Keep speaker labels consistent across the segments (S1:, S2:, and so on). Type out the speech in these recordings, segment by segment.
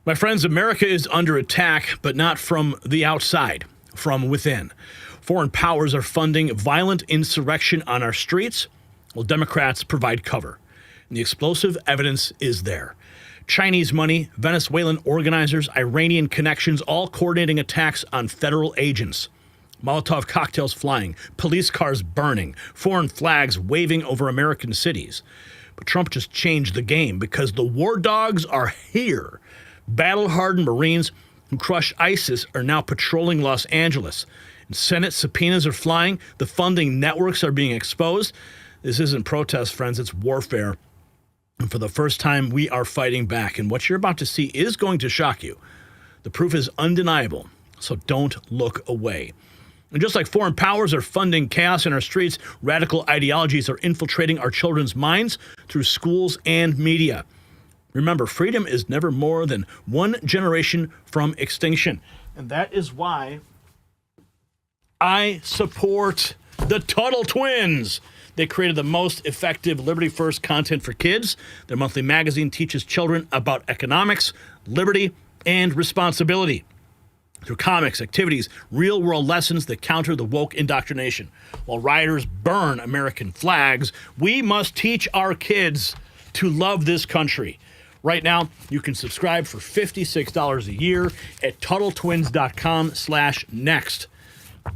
S1: My friends, America is under attack, but not from the outside, from within. Foreign powers are funding violent insurrection on our streets, while Democrats provide cover. And the explosive evidence is there. Chinese money, Venezuelan organizers, Iranian connections, all coordinating attacks on federal agents. Molotov cocktails flying, police cars burning, foreign flags waving over American cities. But Trump just changed the game because the war dogs are here. Battle-hardened Marines who crushed ISIS are now patrolling Los Angeles. And Senate subpoenas are flying. The funding networks are being exposed. This isn't protest, friends. It's warfare. And for the first time, we are fighting back. And what you're about to see is going to shock you. The proof is undeniable, so don't look away. And just like foreign powers are funding chaos in our streets, radical ideologies are infiltrating our children's minds through schools and media. Remember, freedom is never more than one generation from extinction. And that is why I support the Tuttle Twins. They created the most effective Liberty First content for kids. Their monthly magazine teaches children about economics, liberty, and responsibility. Through comics, activities, real-world lessons that counter the woke indoctrination. While rioters burn American flags, we must teach our kids to love this country. Right now, you can subscribe for $56 a year at TuttleTwins.com/next.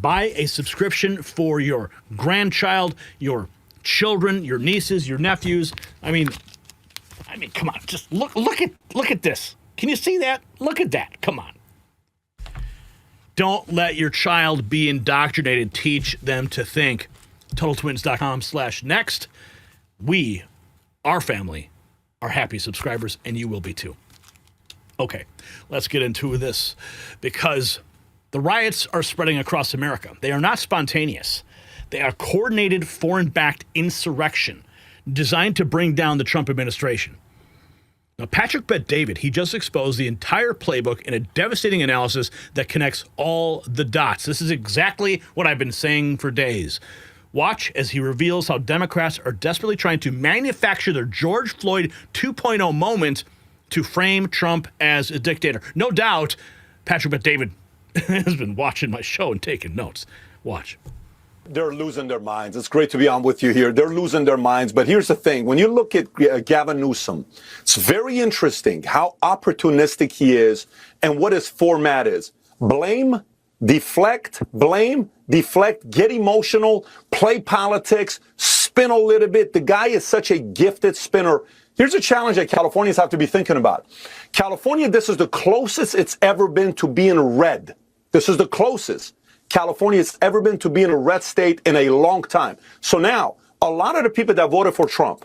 S1: Buy a subscription for your grandchild, your children, your nieces, your nephews. I mean, come on, just look at this. Can you see that? Look at that. Come on. Don't let your child be indoctrinated. Teach them to think. TuttleTwins.com/next. We, our family, are happy subscribers, and you will be too. Okay, let's get into this, because the riots are spreading across America. They are not spontaneous. They are coordinated foreign-backed insurrection designed to bring down the Trump administration. Now, Patrick Bet-David, he just exposed the entire playbook in a devastating analysis that connects all the dots. This is exactly what I've been saying for days. Watch as he reveals how Democrats are desperately trying to manufacture their George Floyd 2.0 moment to frame Trump as a dictator. No doubt, Patrick Bet-David has been watching my show and taking notes. Watch.
S2: They're losing their minds. It's great to be on with you here. They're losing their minds. But here's the thing. When you look at Gavin Newsom, it's very interesting how opportunistic he is and what his format is. Blame, deflect, get emotional, play politics, spin a little bit. The guy is such a gifted spinner. Here's a challenge that Californians have to be thinking about. California, this is the closest it's ever been to being red. This is the closest California has ever been to being a red state in a long time. So now, a lot of the people that voted for Trump,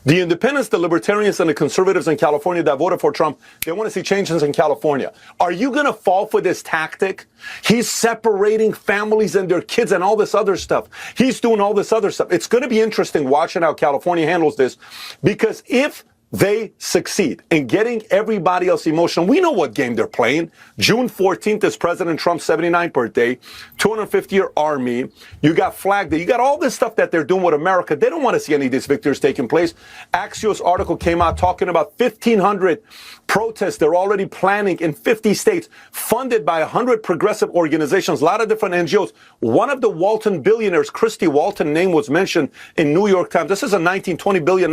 S2: the independents, the libertarians, and the conservatives in California that voted for Trump, they want to see changes in California. Are you going to fall for this tactic? He's separating families and their kids and all this other stuff. He's doing all this other stuff. It's going to be interesting watching how California handles this, because if they succeed in getting everybody else emotional, we know what game they're playing. June 14th is President Trump's 79th birthday, 250-year army. You got Flag Day. You got all this stuff that they're doing with America. They don't want to see any of these victories taking place. Axios article came out talking about 1,500 protests they're already planning in 50 states, funded by 100 progressive organizations, a lot of different NGOs. One of the Walton billionaires, Christy Walton, name was mentioned in New York Times. This is a $19, $20 billion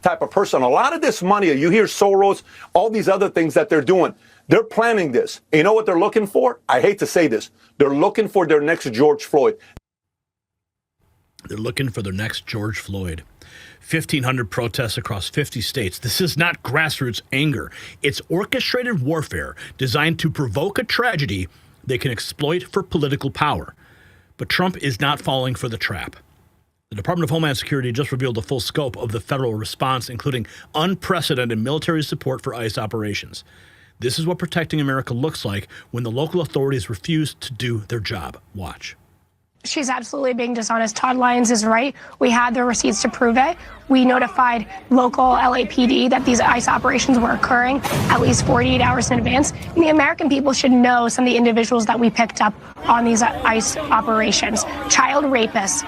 S2: type of person. A lot of this money, you hear Soros, all these other things that they're doing. They're planning this. And you know what they're looking for? I hate to say this. They're looking for their next George Floyd.
S1: They're looking for their next George Floyd. 1,500 protests across 50 states. This is not grassroots anger. It's orchestrated warfare designed to provoke a tragedy they can exploit for political power. But Trump is not falling for the trap. The Department of Homeland Security just revealed the full scope of the federal response, including unprecedented military support for ICE operations. This is what protecting America looks like when the local authorities refuse to do their job. Watch.
S3: She's absolutely being dishonest. Todd Lyons is right. We had the receipts to prove it. We notified local LAPD that these ICE operations were occurring at least 48 hours in advance. And the American people should know some of the individuals that we picked up on these ICE operations. Child rapists,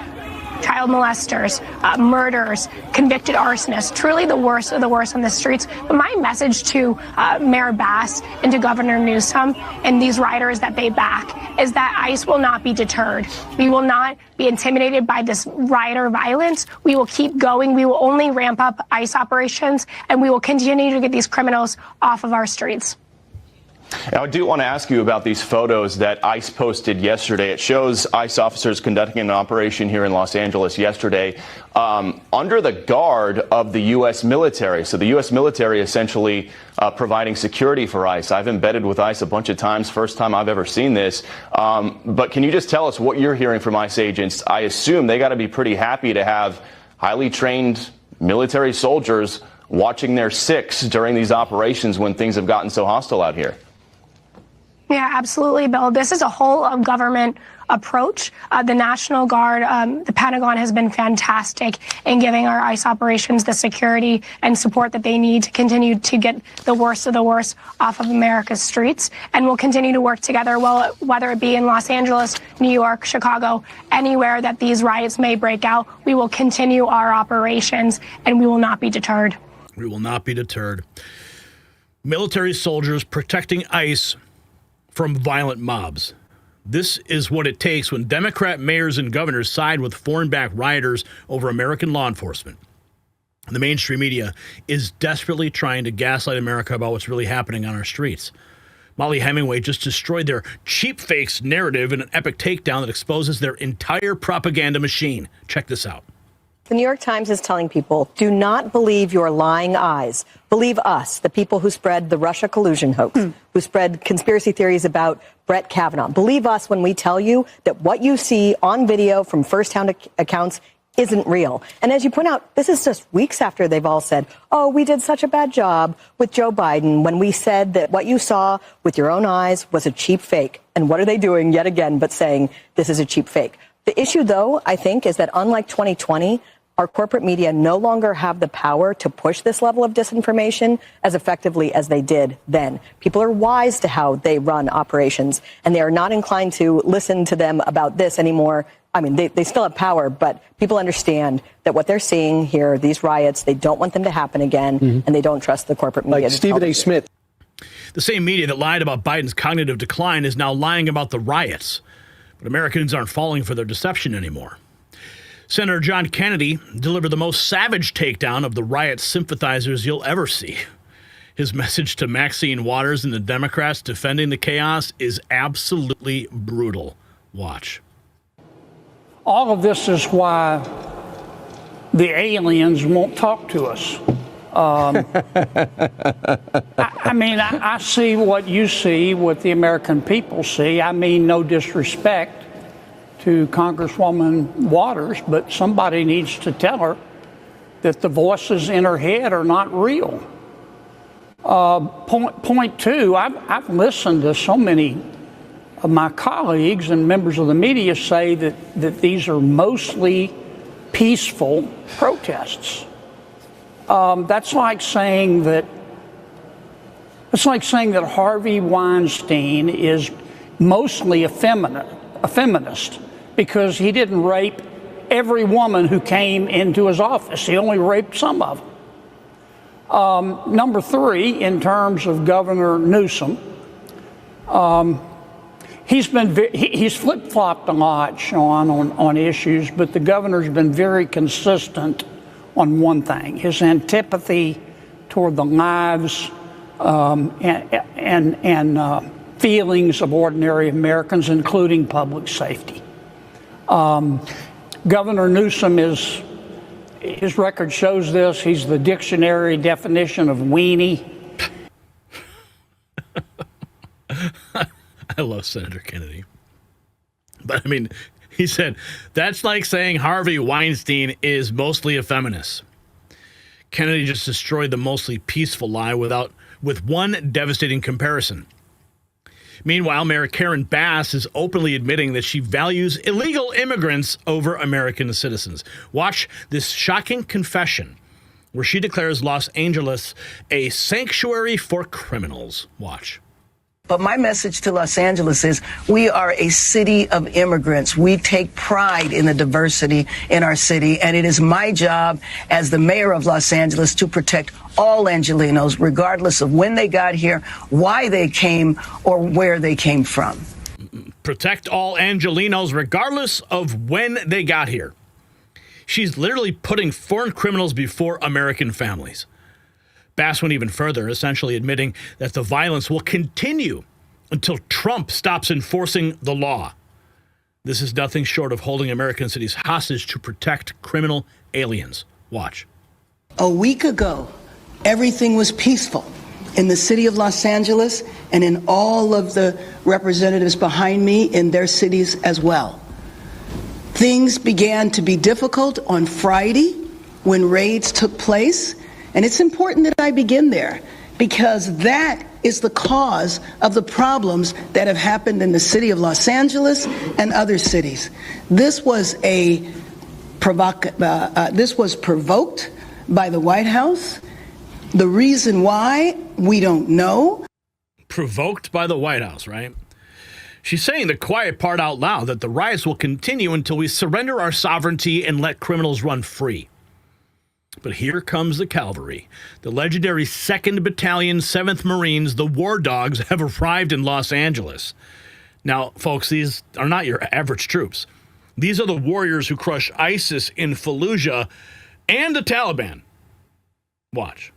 S3: child molesters, murderers, convicted arsonists, truly the worst of the worst on the streets. But my message to Mayor Bass and to Governor Newsom and these rioters that they back is that ICE will not be deterred. We will not be intimidated by this rioter violence. We will keep going. We will only ramp up ICE operations, and we will continue to get these criminals off of our streets.
S4: Now, I do want to ask you about these photos that ICE posted yesterday. It shows ICE officers conducting an operation here in Los Angeles yesterday under the guard of the U.S. military. So the U.S. military essentially providing security for ICE. I've embedded with ICE a bunch of times, first time I've ever seen this. But can you just tell us what you're hearing from ICE agents? I assume they got to be pretty happy to have highly trained military soldiers watching their six during these operations when things have gotten so hostile out here.
S3: Yeah, absolutely, Bill. This is a whole of government approach. The National Guard, the Pentagon has been fantastic in giving our ICE operations the security and support that they need to continue to get the worst of the worst off of America's streets. And we'll continue to work together, well, whether it be in Los Angeles, New York, Chicago, anywhere that these riots may break out. We will continue our operations, and we will not be deterred.
S1: We will not be deterred. Military soldiers protecting ICE from violent mobs. This is what it takes when Democrat mayors and governors side with foreign-backed rioters over American law enforcement. The mainstream media is desperately trying to gaslight America about what's really happening on our streets. Molly Hemingway just destroyed their cheap fakes narrative in an epic takedown that exposes their entire propaganda machine. Check this out.
S5: The New York Times is telling people, do not believe your lying eyes. Believe us, the people who spread the Russia collusion hoax, who spread conspiracy theories about Brett Kavanaugh. Believe us when we tell you that what you see on video from first-hand accounts isn't real. And as you point out, this is just weeks after they've all said, oh, we did such a bad job with Joe Biden when we said that what you saw with your own eyes was a cheap fake. And what are they doing yet again but saying this is a cheap fake? The issue, though, I think, is that unlike 2020, our corporate media no longer have the power to push this level of disinformation as effectively as they did then. People are wise to how they run operations, and they are not inclined to listen to them about this anymore. I mean, they still have power, but people understand that what they're seeing here, these riots, they don't want them to happen again, and they don't trust the corporate media.
S6: Like Stephen A. Smith.
S1: The same media that lied about Biden's cognitive decline is now lying about the riots. But Americans aren't falling for their deception anymore. Senator John Kennedy delivered the most savage takedown of the riot sympathizers you'll ever see. His message to Maxine Waters and the Democrats defending the chaos is absolutely brutal. Watch.
S7: All of this is why the aliens won't talk to us. I see what you see, what the American people see. I mean, no disrespect to Congresswoman Waters, but somebody needs to tell her that the voices in her head are not real. Point two, I've listened to so many of my colleagues and members of the media say that these are mostly peaceful protests. That's like saying that Harvey Weinstein is mostly a feminist because he didn't rape every woman who came into his office. He only raped some of them. Number three, in terms of Governor Newsom, he's flip-flopped a lot, Sean, on issues, but the governor's been very consistent on one thing: his antipathy toward the lives and feelings of ordinary Americans, including public safety. Governor Newsom his record shows this. He's the dictionary definition of weenie.
S1: I love Senator Kennedy. But I mean, he said, that's like saying Harvey Weinstein is mostly a feminist. Kennedy just destroyed the mostly peaceful lie with one devastating comparison. Meanwhile, Mayor Karen Bass is openly admitting that she values illegal immigrants over American citizens. Watch this shocking confession where she declares Los Angeles a sanctuary for criminals. Watch.
S6: But my message to Los Angeles is we are a city of immigrants. We take pride in the diversity in our city, and it is my job as the mayor of Los Angeles to protect all Angelenos, regardless of when they got here, why they came, or where they came from.
S1: Protect all Angelenos, regardless of when they got here. She's literally putting foreign criminals before American families. Bass went even further, essentially admitting that the violence will continue until Trump stops enforcing the law. This is nothing short of holding American cities hostage to protect criminal aliens. Watch.
S6: A week ago, everything was peaceful in the city of Los Angeles and in all of the representatives behind me in their cities as well. Things began to be difficult on Friday when raids took place. And it's important that I begin there because that is the cause of the problems that have happened in the city of Los Angeles and other cities. This was provoked by the White House. The reason why, we don't know.
S1: Provoked by the White House, right? She's saying the quiet part out loud, that the riots will continue until we surrender our sovereignty and let criminals run free. But here comes the cavalry. The legendary 2nd Battalion, 7th Marines, the War Dogs, have arrived in Los Angeles. Now, folks, these are not your average troops. These are the warriors who crushed ISIS in Fallujah and the Taliban. Watch.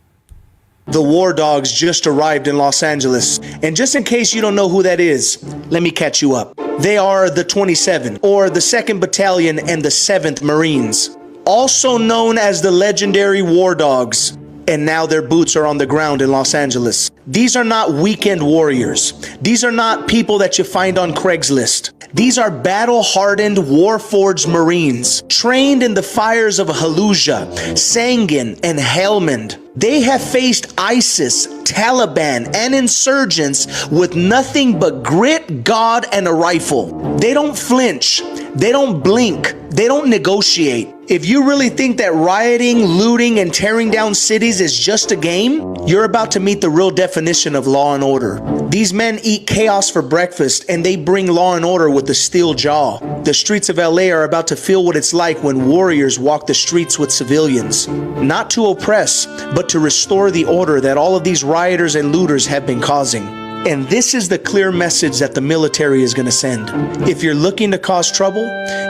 S8: The War Dogs just arrived in Los Angeles. And just in case you don't know who that is, let me catch you up. They are the 27th, or the 2nd Battalion and the 7th Marines, also known as the legendary War Dogs. And now their boots are on the ground in Los Angeles. These are not weekend warriors. These are not people that you find on Craigslist. These are battle-hardened, war-forged Marines, trained in the fires of Fallujah, Sangin, and Helmand. They have faced ISIS, Taliban, and insurgents with nothing but grit, God, and a rifle. They don't flinch. They don't blink. They don't negotiate. If you really think that rioting, looting, and tearing down cities is just a game, you're about to meet the real definition of law and order. These men eat chaos for breakfast, and they bring law and order with a steel jaw. The streets of LA are about to feel what it's like when warriors walk the streets with civilians. Not to oppress, but to restore the order that all of these rioters and looters have been causing. And this is the clear message that the military is going to send. If you're looking to cause trouble,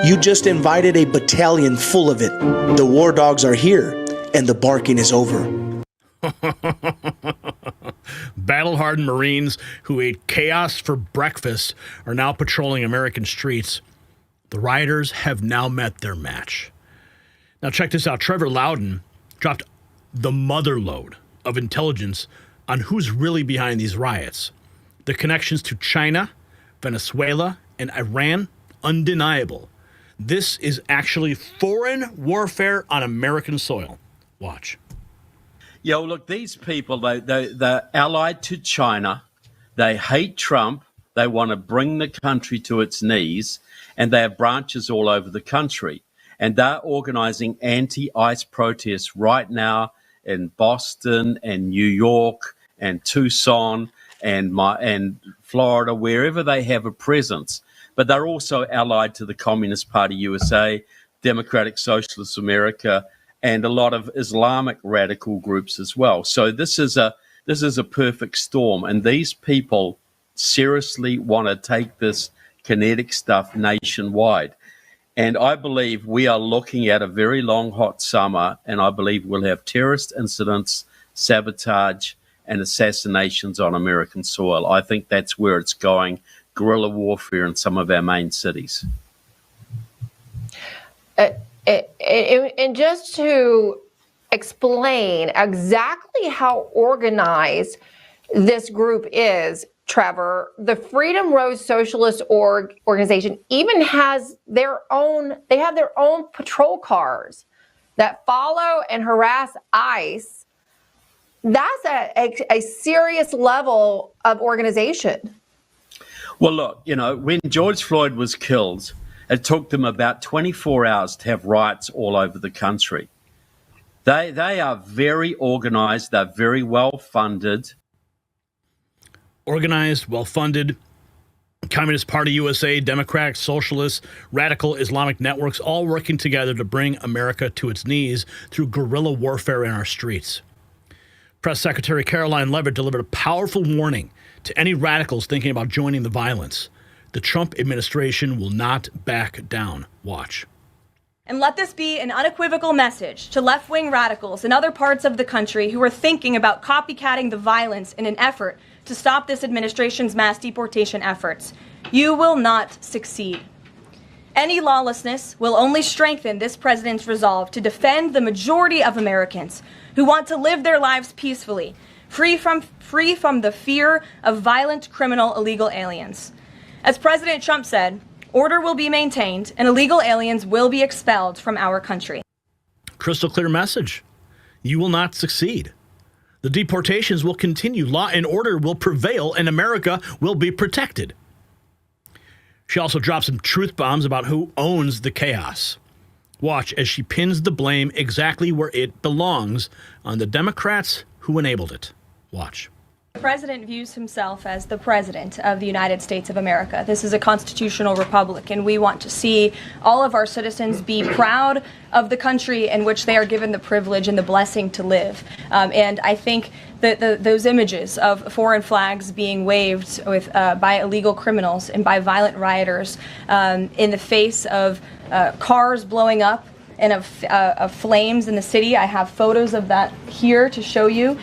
S8: you just invited a battalion full of it. The War Dogs are here, and the barking is over.
S1: Battle-hardened Marines who ate chaos for breakfast are now patrolling American streets. The rioters have now met their match. Now check this out. Trevor Loudon dropped the mother lode of intelligence on who's really behind these riots. The connections to China, Venezuela, and Iran, undeniable. This is actually foreign warfare on American soil. Watch.
S9: Yeah, well, look, these people, they're allied to China. They hate Trump. They want to bring the country to its knees, and they have branches all over the country. And they're organizing anti-ICE protests right now in Boston and New York and Tucson and Florida, wherever they have a presence. But they're also allied to the Communist Party USA, Democratic Socialists America, and a lot of Islamic radical groups as well. So this is a perfect storm, and these people seriously want to take this kinetic stuff nationwide. And I believe we are looking at a very long, hot summer, and I believe we'll have terrorist incidents, sabotage, and assassinations on American soil. I think that's where it's going, guerrilla warfare in some of our main cities.
S10: And just to explain exactly how organized this group is, Trevor, the Freedom Road Socialist Organization even has their own patrol cars that follow and harass ICE. That's a serious level of organization.
S9: Well, look, when George Floyd was killed, it took them about 24 hours to have riots all over the country. They are very organized. They're very well funded.
S1: Organized, well-funded, Communist Party USA, Democrats, Socialists, radical Islamic networks, all working together to bring America to its knees through guerrilla warfare in our streets. Press Secretary Caroline Leavitt delivered a powerful warning to any radicals thinking about joining the violence. The Trump administration will not back down. Watch.
S11: And let this be an unequivocal message to left-wing radicals in other parts of the country who are thinking about copycatting the violence in an effort to stop this administration's mass deportation efforts. You will not succeed. Any lawlessness will only strengthen this president's resolve to defend the majority of Americans who want to live their lives peacefully, free from the fear of violent, criminal, illegal aliens. As President Trump said, order will be maintained and illegal aliens will be expelled from our country.
S1: Crystal clear message. You will not succeed. The deportations will continue. Law and order will prevail, and America will be protected. She also dropped some truth bombs about who owns the chaos. Watch as she pins the blame exactly where it belongs, on the Democrats who enabled it. Watch.
S11: The president views himself as the president of the United States of America. This is a constitutional republic, and we want to see all of our citizens be proud of the country in which they are given the privilege and the blessing to live. And I think that those images of foreign flags being waved with, by illegal criminals and by violent rioters in the face of cars blowing up and of flames in the city. I have photos of that here to show you.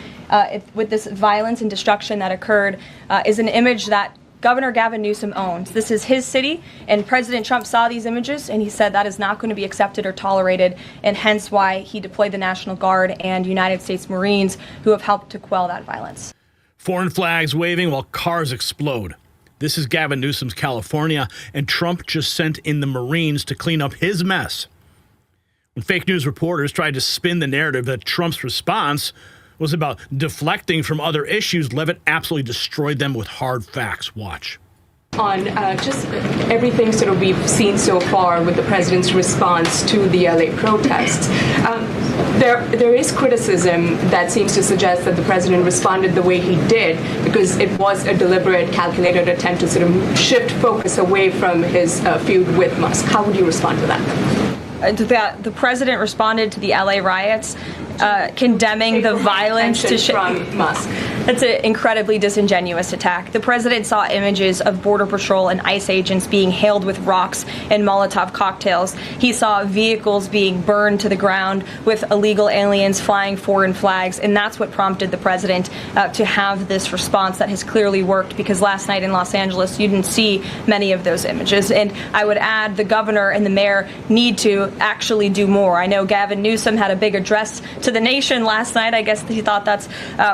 S11: With this violence and destruction that occurred, is an image that Governor Gavin Newsom owns. This is his city, and President Trump saw these images, and he said that is not going to be accepted or tolerated, and hence why he deployed the National Guard and United States Marines, who have helped to quell that violence.
S1: Foreign flags waving while cars explode. This is Gavin Newsom's California, and Trump just sent in the Marines to clean up his mess. When fake news reporters tried to spin the narrative that Trump's response was about deflecting from other issues, Leavitt absolutely destroyed them with hard facts. Watch.
S12: On just everything sort of we've seen so far with the president's response to the LA protests, there is criticism that seems to suggest that the president responded the way he did because it was a deliberate, calculated attempt to sort of shift focus away from his feud with Musk. How would you respond to that?
S11: The president responded to the LA riots, condemning the violence
S12: from Musk.
S11: That's an incredibly disingenuous attack. The president saw images of Border Patrol and ICE agents being hailed with rocks and Molotov cocktails. He saw vehicles being burned to the ground with illegal aliens flying foreign flags, and that's what prompted the president to have this response that has clearly worked, because last night in Los Angeles, you didn't see many of those images. And I would add the governor and the mayor need to actually do more. I know Gavin Newsom had a big address to the nation last night. I guess he thought that's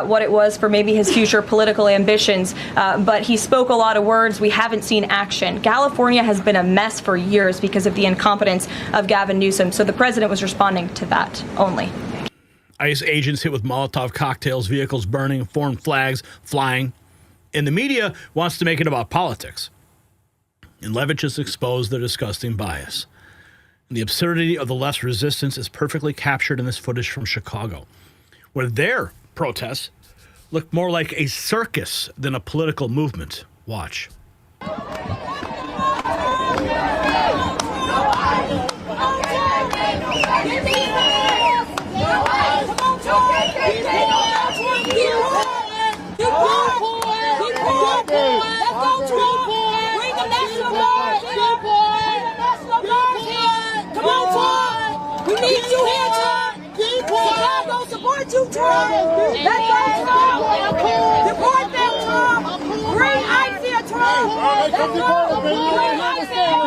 S11: what it was for maybe his future political ambitions, but he spoke a lot of words. We haven't seen action. California has been a mess for years because of the incompetence of Gavin Newsom, so the president was responding to that only.
S1: ICE agents hit with Molotov cocktails, vehicles burning, foreign flags flying, and the media wants to make it about politics. And Leavitt just exposed their disgusting bias. And the absurdity of the left's resistance is perfectly captured in this footage from Chicago, where their protests look more like a circus than a political movement. Watch.
S13: We need you here, Trump. Chicago support you, Trump. Let's go, Trump. Deport them, Trump. Bring ICE here, Trump. Let's go. Bring ICE here.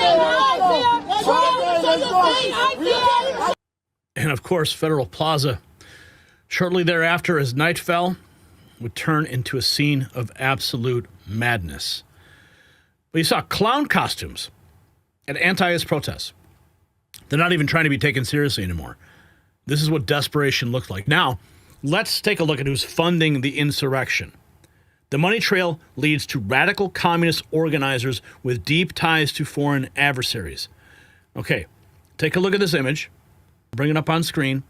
S13: Bring ICE here.
S1: And of course, Federal Plaza, shortly thereafter, as night fell, would turn into a scene of absolute madness. But you saw clown costumes at anti-ICE protests. They're not even trying to be taken seriously anymore. This is what desperation looks like. Now, let's take a look at who's funding the insurrection. The money trail leads to radical communist organizers with deep ties to foreign adversaries. Okay, take a look at this image. Bring it up on screen.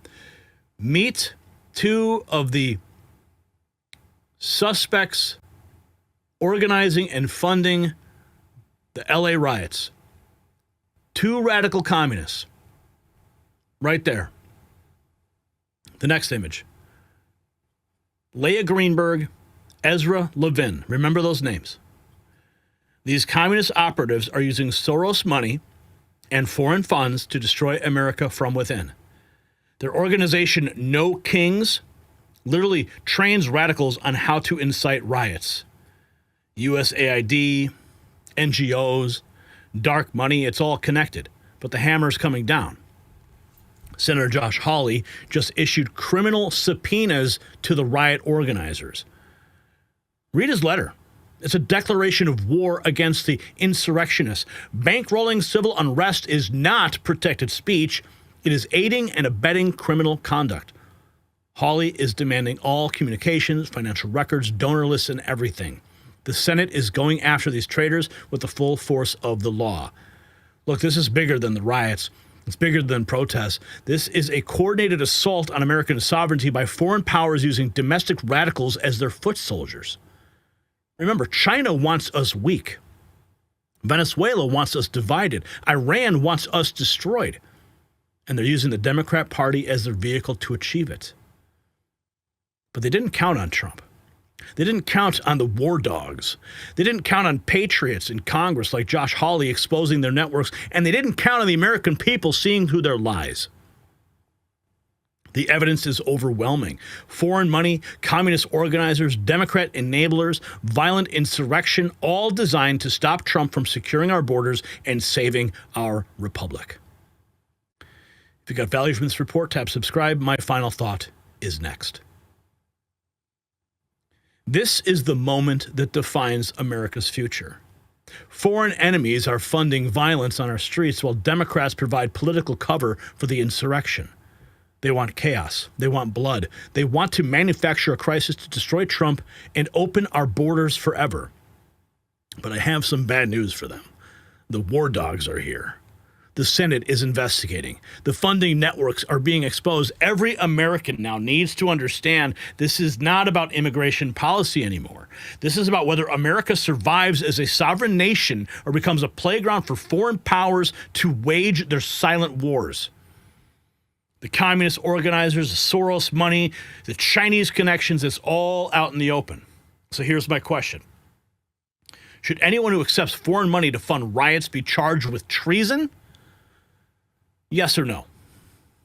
S1: Meet two of the suspects organizing and funding the LA riots. 2 radical communists. Right there. The next image. Leah Greenberg, Ezra Levin. Remember those names. These communist operatives are using Soros money and foreign funds to destroy America from within. Their organization, No Kings, literally trains radicals on how to incite riots. USAID, NGOs, dark money, it's all connected. But the hammer's coming down. Senator Josh Hawley just issued criminal subpoenas to the riot organizers. Read his letter. It's a declaration of war against the insurrectionists. Bankrolling civil unrest is not protected speech. It is aiding and abetting criminal conduct. Hawley is demanding all communications, financial records, donor lists, and everything. The Senate is going after these traitors with the full force of the law. Look, this is bigger than the riots. It's bigger than protests. This is a coordinated assault on American sovereignty by foreign powers using domestic radicals as their foot soldiers. Remember, China wants us weak. Venezuela wants us divided. Iran wants us destroyed. And they're using the Democrat Party as their vehicle to achieve it. But they didn't count on Trump. They didn't count on the war dogs. They didn't count on patriots in Congress like Josh Hawley exposing their networks. And they didn't count on the American people seeing through their lies. The evidence is overwhelming. Foreign money, communist organizers, Democrat enablers, violent insurrection, all designed to stop Trump from securing our borders and saving our republic. If you got value from this report, tap subscribe. My final thought is next. This is the moment that defines America's future. Foreign enemies are funding violence on our streets while Democrats provide political cover for the insurrection. They want chaos. They want blood. They want to manufacture a crisis to destroy Trump and open our borders forever. But I have some bad news for them. The war dogs are here. The Senate is investigating. The funding networks are being exposed. Every American now needs to understand this is not about immigration policy anymore. This is about whether America survives as a sovereign nation or becomes a playground for foreign powers to wage their silent wars. The communist organizers, the Soros money, the Chinese connections, it's all out in the open. So here's my question. Should anyone who accepts foreign money to fund riots be charged with treason? Yes or no?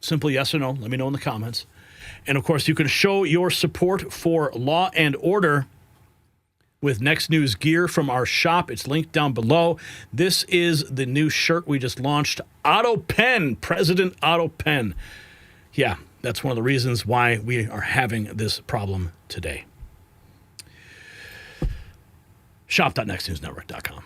S1: Simple yes or no. Let me know in the comments. And of course, you can show your support for law and order with Next News gear from our shop. It's linked down below. This is the new shirt we just launched. Otto Penn, President Otto Penn. Yeah, that's one of the reasons why we are having this problem today. Shop.nextnewsnetwork.com.